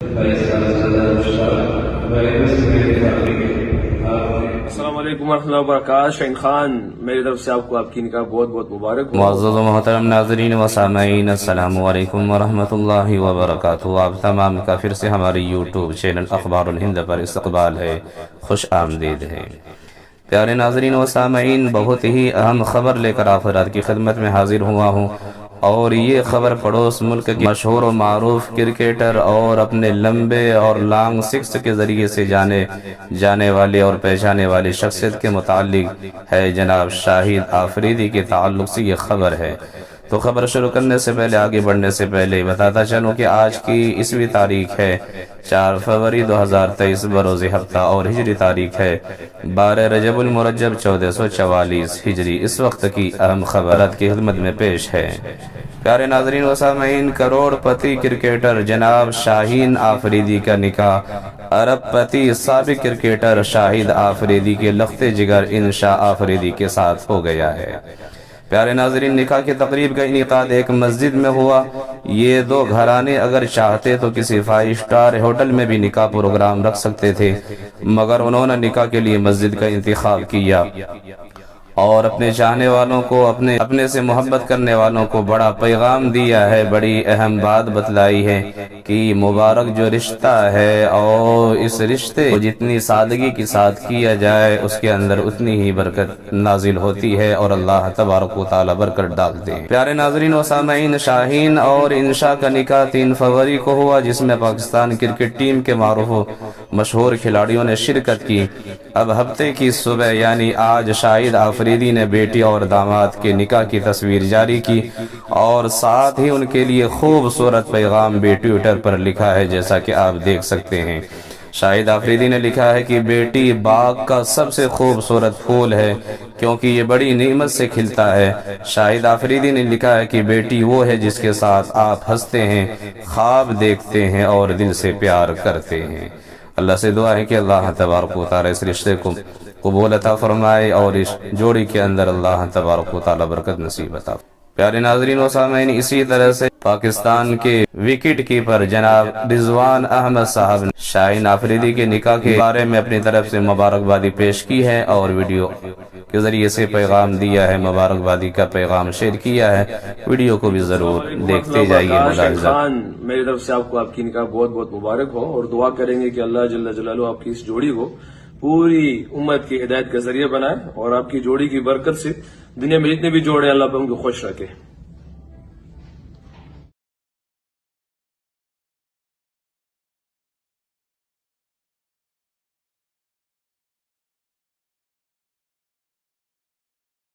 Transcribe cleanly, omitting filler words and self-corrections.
السلام علیکم ورحمۃ اللہ وبرکاتہ. شاہین خان میری طرف سے آپ کو آپ کی نکاح بہت بہت مبارک ہو. معزز و محترم ناظرین و سامعین، السلام علیکم ورحمۃ اللہ وبرکاتہ. آپ تمام کا پھر سے ہماری یوٹیوب چینل اخبار الہند پر استقبال ہے، خوش آمدید ہے. پیارے ناظرین و سامعین، بہت ہی اہم خبر لے کر آپ حضرات کی خدمت میں حاضر ہوا ہوں، اور یہ خبر پڑوس ملک کے مشہور و معروف کرکٹر اور اپنے لمبے اور لانگ سکس کے ذریعے سے جانے والے اور پہچانے والی شخصیت کے متعلق ہے. جناب شاہد آفریدی کے تعلق سے یہ خبر ہے. تو خبر شروع کرنے سے پہلے، آگے بڑھنے سے پہلے بتاتا چلوں کہ آج کی 20ویں تاریخ ہے 4 فروری 2023 بروز ہفتہ، اور ہجری تاریخ ہے 12 رجب المرجب 1444 ہجری. اس وقت کی اہم خبرات کی خدمت میں پیش ہے. پیارے ناظرین و سامعین، کروڑ پتی کرکٹر جناب شاہین آفریدی کا نکاح ارب پتی سابق کرکٹر شاہد آفریدی کے لخت جگر انشا آفریدی کے ساتھ ہو گیا ہے. پیارے ناظرین، نکاح کی تقریب کا انعقاد ایک مسجد میں ہوا. یہ دو گھرانے اگر چاہتے تو کسی 5 سٹار ہوٹل میں بھی نکاح پروگرام رکھ سکتے تھے، مگر انہوں نے نکاح کے لیے مسجد کا انتخاب کیا اور اپنے چاہنے والوں کو، اپنے سے محبت کرنے والوں کو بڑا پیغام دیا ہے. بڑی اہم بات بتلائی ہے کہ مبارک جو رشتہ ہے، اور اس رشتے کو جتنی سادگی کے ساتھ کیا جائے اس کے اندر اتنی ہی برکت نازل ہوتی ہے، اور اللہ تبارک و تعالی برکت ڈالتے ہیں. پیارے ناظرین و سامعین، شاہین اور انشا کا نکاح 3 فروری کو ہوا، جس میں پاکستان کرکٹ ٹیم کے معروف و مشہور کھلاڑیوں نے شرکت کی. اب ہفتے کی صبح یعنی آج شاہد آفریدی نے بیٹی اور داماد کے نکاح کی تصویر جاری کی، اور ساتھ ہی ان کے لیے خوبصورت پیغام بھی ٹویٹر پر لکھا ہے، جیسا کہ آپ دیکھ سکتے ہیں. شاہد آفریدی نے لکھا ہے کہ بیٹی باغ کا سب سے خوبصورت پھول ہے، کیونکہ یہ بڑی نعمت سے کھلتا ہے. شاہد آفریدی نے لکھا ہے کہ بیٹی وہ ہے جس کے ساتھ آپ ہنستے ہیں، خواب دیکھتے ہیں اور دل سے پیار کرتے ہیں. اللہ سے دعا ہے کہ اللہ تبارک و تعالی اس رشتے کو قبول عطا فرمائے، اور اس جوڑی کے اندر اللہ تبارک و تعالی برکت نصیب عطا. پیارے ناظرین و سامعین، اسی طرح سے پاکستان کے وکٹ کیپر جناب رضوان احمد صاحب نے شاہین آفریدی کے نکاح کے بارے میں اپنی طرف سے مبارکبادی پیش کی ہے، اور ویڈیو کے ذریعے سے پیغام دیا ہے، مبارکبادی کا پیغام شیئر کیا ہے. ویڈیو کو بھی ضرور دیکھتے جائیے. شاہین خان میری طرف سے آپ کو آپ کی نکاح بہت بہت مبارک ہو، اور دعا کریں گے کہ اللہ جل جلالہ آپ کی اس جوڑی کو پوری امت کی ہدایت کا ذریعہ بنائے، اور آپ کی جوڑی کی برکت سے دنیا میں جتنے بھی جوڑے اللہ پہ ان کو خوش رکھے.